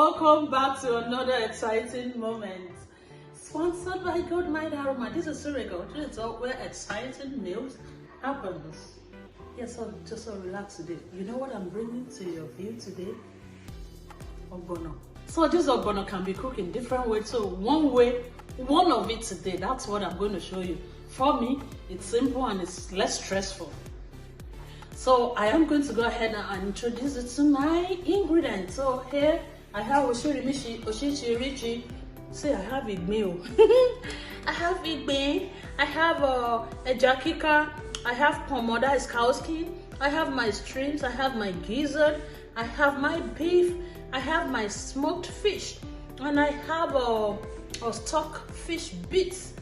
Welcome back to another exciting moment. Sponsored by Goldmine Aroma. This is Surrego. This is where exciting news happens. Yes, so just so relax today. You know what I'm bringing to your view today? Ogbono. So this Ogbono can be cooked in different ways. So one of it today, that's what I'm going to show you. For me, it's simple and it's less stressful. So I am going to go ahead and introduce it to my ingredients. So here I have Oshichirichi. See, I have igmeal. I have igbe. I have a jakika. I have pomoda, is cow skin. I have my shrimps. I have my gizzard. I have my beef. I have my smoked fish, and I have a stock fish bits.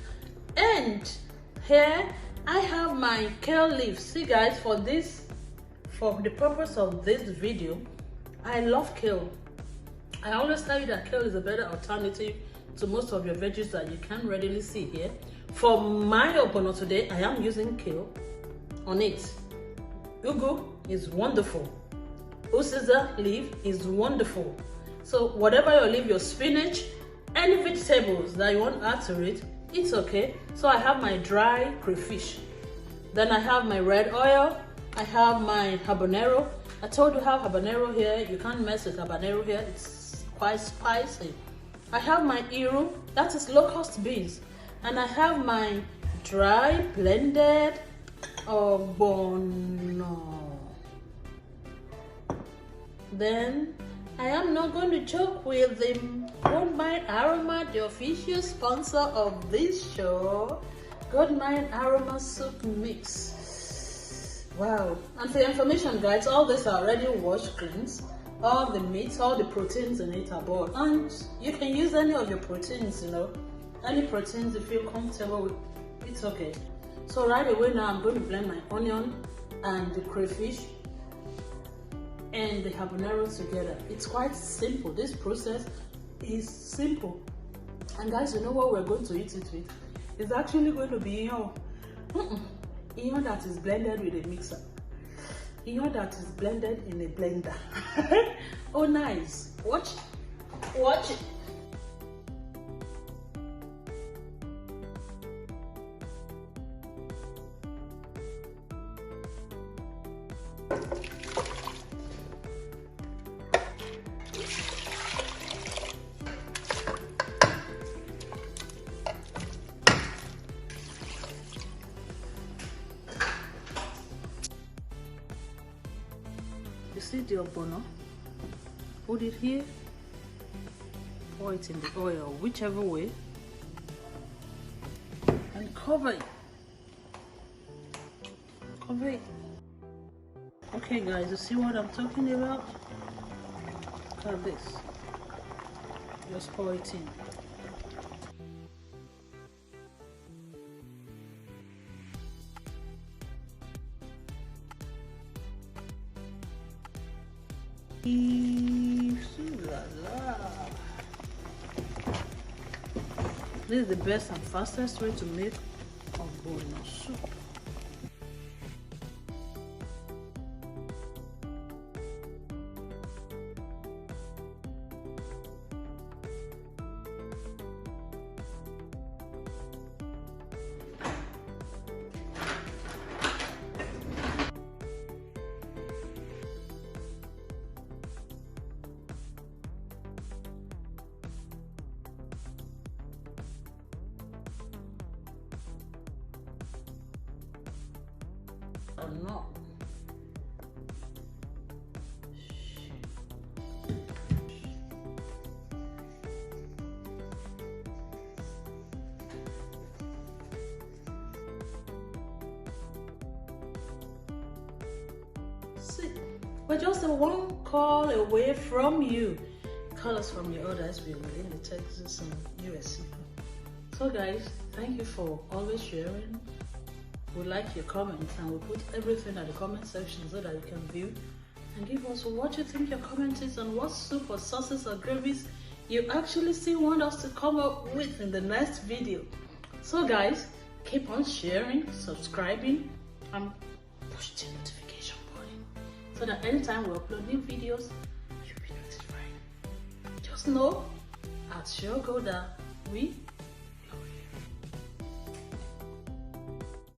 And here I have my kale leaves. See guys, for the purpose of this video, I love kale. I always tell you that kale is a better alternative to most of your veggies that you can readily see here. For my ogbono today, I am using kale on it. Ugu is wonderful. Uziza leaf is wonderful. So whatever you leave, your spinach, any vegetables that you want to add to it, it's okay. So I have my dry crayfish. Then I have my red oil. I have my habanero. I told you I have habanero here. You can't mess with habanero here. It's quite spicy. I have my iru, that is locust beans. And I have my dry blended Ogbono. Then I am not going to joke with the Goldmine Aroma, the official sponsor of this show. Goldmine Aroma soup mix. Wow. And for your information guys, all these are already washed, cleansed. All the meats, all the proteins in it are boiled. And you can use any of your proteins, you know. Any proteins you feel comfortable with, it's okay. So right away now I'm going to blend my onion and the crayfish and the habanero together. It's quite simple. This process is simple. And guys, you know what we're going to eat it with? It's actually going to be that is blended with a mixer. That is blended in a blender. Oh nice. Watch it. You see the ogbono, put it here, pour it in the oil, whichever way, and cover it. Okay guys, you see what I'm talking about? Look at this. Just pour it in. This is the best and fastest way to make ogbono soup. Or not. See, we're just a one call away from you. Call us from your orders. We're in the Texas and US. So guys, thank you for always sharing. We like your comments, and we'll put everything at the comment section so that you can view and give us what you think your comment is and what soup or sauces or gravies you actually still want us to come up with in the next video. So guys, keep on sharing, subscribing, and push the notification button so that anytime we upload new videos, you'll be notified. Just us know at Shogoda. We